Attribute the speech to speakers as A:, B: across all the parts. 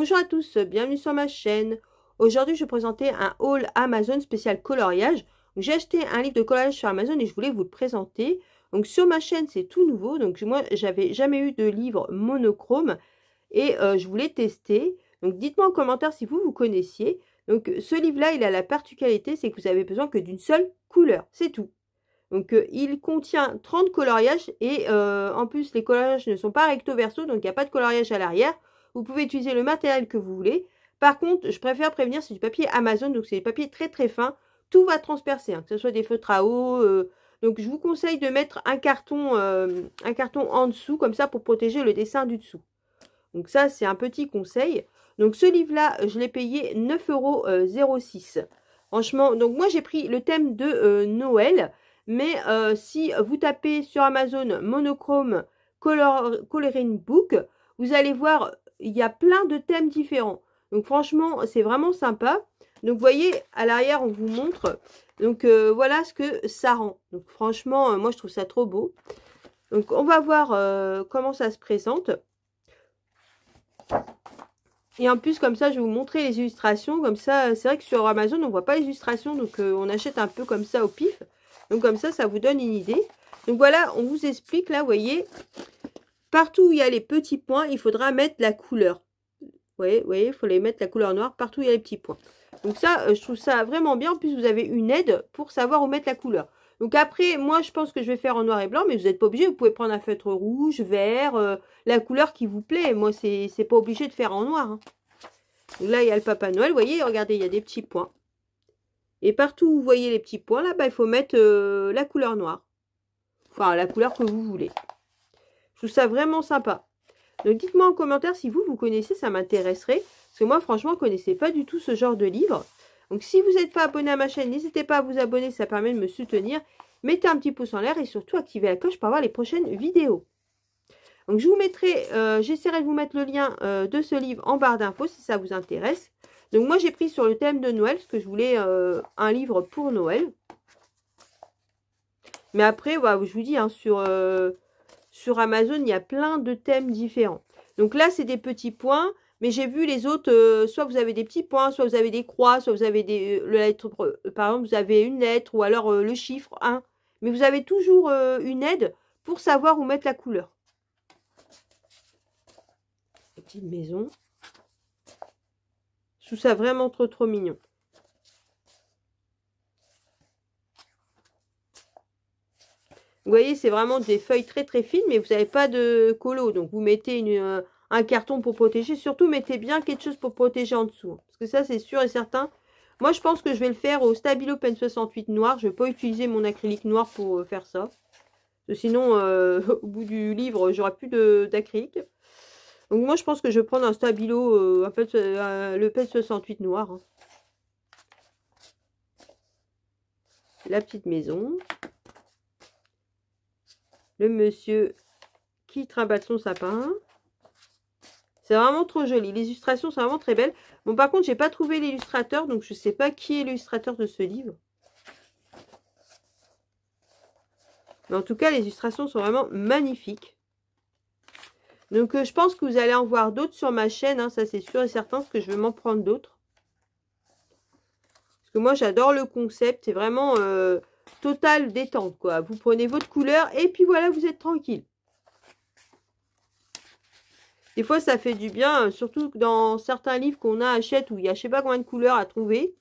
A: Bonjour à tous, bienvenue sur ma chaîne. Aujourd'hui, je vais présenter un haul Amazon spécial coloriage. J'ai acheté un livre de coloriage sur Amazon et je voulais vous le présenter. Donc sur ma chaîne, c'est tout nouveau. Donc moi, j'avais jamais eu de livre monochrome et je voulais tester. Donc dites-moi en commentaire si vous connaissiez. Donc ce livre-là, il a la particularité, c'est que vous avez besoin que d'une seule couleur, c'est tout. Donc il contient 30 coloriages et en plus les coloriages ne sont pas recto verso, donc il n'y a pas de coloriage à l'arrière. Vous pouvez utiliser le matériel que vous voulez. Par contre, je préfère prévenir, c'est du papier Amazon, donc c'est du papier très très fin. Tout va transpercer, hein, que ce soit des feutres à eau. Donc je vous conseille de mettre un carton en dessous, comme ça pour protéger le dessin du dessous. Donc ça, c'est un petit conseil. Donc ce livre-là, je l'ai payé 9,06 €. Franchement, donc moi j'ai pris le thème de Noël. Mais si vous tapez sur Amazon monochrome coloring book, vous allez voir, il y a plein de thèmes différents. Donc franchement, c'est vraiment sympa. Donc vous voyez, à l'arrière, on vous montre. Donc voilà ce que ça rend. Donc franchement, moi je trouve ça trop beau. Donc on va voir comment ça se présente. Et en plus, comme ça, je vais vous montrer les illustrations. Comme ça, c'est vrai que sur Amazon, on ne voit pas les illustrations. Donc on achète un peu comme ça au pif. Donc comme ça vous donne une idée. Donc voilà, on vous explique là, vous voyez, partout où il y a les petits points, il faudra mettre la couleur. Vous voyez, il faut les mettre la couleur noire partout où il y a les petits points. Donc ça, je trouve ça vraiment bien. En plus, vous avez une aide pour savoir où mettre la couleur. Donc après, moi, je pense que je vais faire en noir et blanc, mais vous n'êtes pas obligé. Vous pouvez prendre un feutre rouge, vert, la couleur qui vous plaît. Moi, c'est pas obligé de faire en noir. Hein. Donc là, il y a le Papa Noël. Vous voyez, regardez, il y a des petits points. Et partout où vous voyez les petits points, là, il faut mettre la couleur noire. Enfin, la couleur que vous voulez. Je trouve ça vraiment sympa. Donc, dites-moi en commentaire si vous connaissez, ça m'intéresserait. Parce que moi, franchement, je ne connaissais pas du tout ce genre de livre. Donc, si vous n'êtes pas abonné à ma chaîne, n'hésitez pas à vous abonner, ça permet de me soutenir. Mettez un petit pouce en l'air et surtout, activez la cloche pour avoir les prochaines vidéos. Donc, je vous mettrai, j'essaierai de vous mettre le lien de ce livre en barre d'infos si ça vous intéresse. Donc moi j'ai pris sur le thème de Noël, parce que je voulais un livre pour Noël. Mais après, voilà, je vous dis, hein, sur Amazon, il y a plein de thèmes différents. Donc là, c'est des petits points, mais j'ai vu les autres, soit vous avez des petits points, soit vous avez des croix, soit vous avez des lettres, par exemple, vous avez une lettre, ou alors le chiffre 1. Mais vous avez toujours une aide pour savoir où mettre la couleur. Petite maison. Je trouve ça vraiment trop mignon. Vous voyez, c'est vraiment des feuilles très fines, mais vous n'avez pas de colo. Donc, vous mettez un carton pour protéger. Surtout, mettez bien quelque chose pour protéger en dessous. Parce que ça, c'est sûr et certain. Moi, je pense que je vais le faire au Stabilo Pen 68 noir. Je ne vais pas utiliser mon acrylique noir pour faire ça. Parce que sinon, au bout du livre, j'aurai plus d'acrylique. Donc moi, je pense que je vais prendre un Stabilo, le Pen 68 noir. Hein. La petite maison. Le monsieur qui trimballe son sapin. C'est vraiment trop joli. Les illustrations sont vraiment très belles. Bon, par contre, j'ai pas trouvé l'illustrateur, donc je sais pas qui est l'illustrateur de ce livre. Mais en tout cas, les illustrations sont vraiment magnifiques. Donc, je pense que vous allez en voir d'autres sur ma chaîne. Hein, ça, c'est sûr et certain, parce que je vais m'en prendre d'autres. Parce que moi, j'adore le concept. C'est vraiment total détente, quoi. Vous prenez votre couleur et puis voilà, vous êtes tranquille. Des fois, ça fait du bien, surtout dans certains livres qu'on achète où il y a je sais pas combien de couleurs à trouver.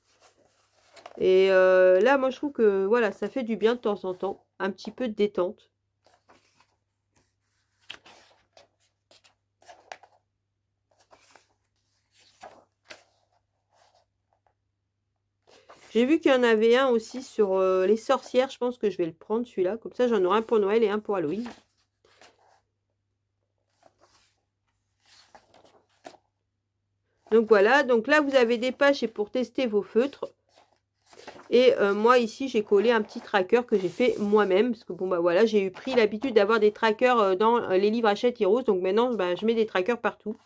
A: Et là, moi, je trouve que voilà, ça fait du bien de temps en temps. Un petit peu de détente. J'ai vu qu'il y en avait un aussi sur les sorcières. Je pense que je vais le prendre celui-là. Comme ça, j'en aurai un pour Noël et un pour Halloween. Donc voilà. Donc là, vous avez des pages pour tester vos feutres. Et moi, ici, j'ai collé un petit tracker que j'ai fait moi-même. Parce que bon, bah voilà, j'ai pris l'habitude d'avoir des trackers dans les livres Hachette Heroes. Donc maintenant, bah, je mets des trackers partout.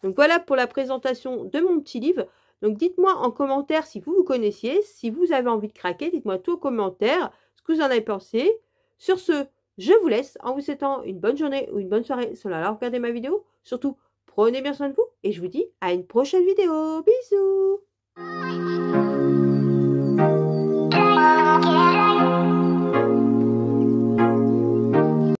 A: Donc voilà pour la présentation de mon petit livre. Donc dites-moi en commentaire si vous connaissiez, si vous avez envie de craquer, dites-moi tout en commentaire ce que vous en avez pensé. Sur ce, je vous laisse en vous souhaitant une bonne journée ou une bonne soirée. Sur la regardez ma vidéo. Surtout, prenez bien soin de vous et je vous dis à une prochaine vidéo. Bisous!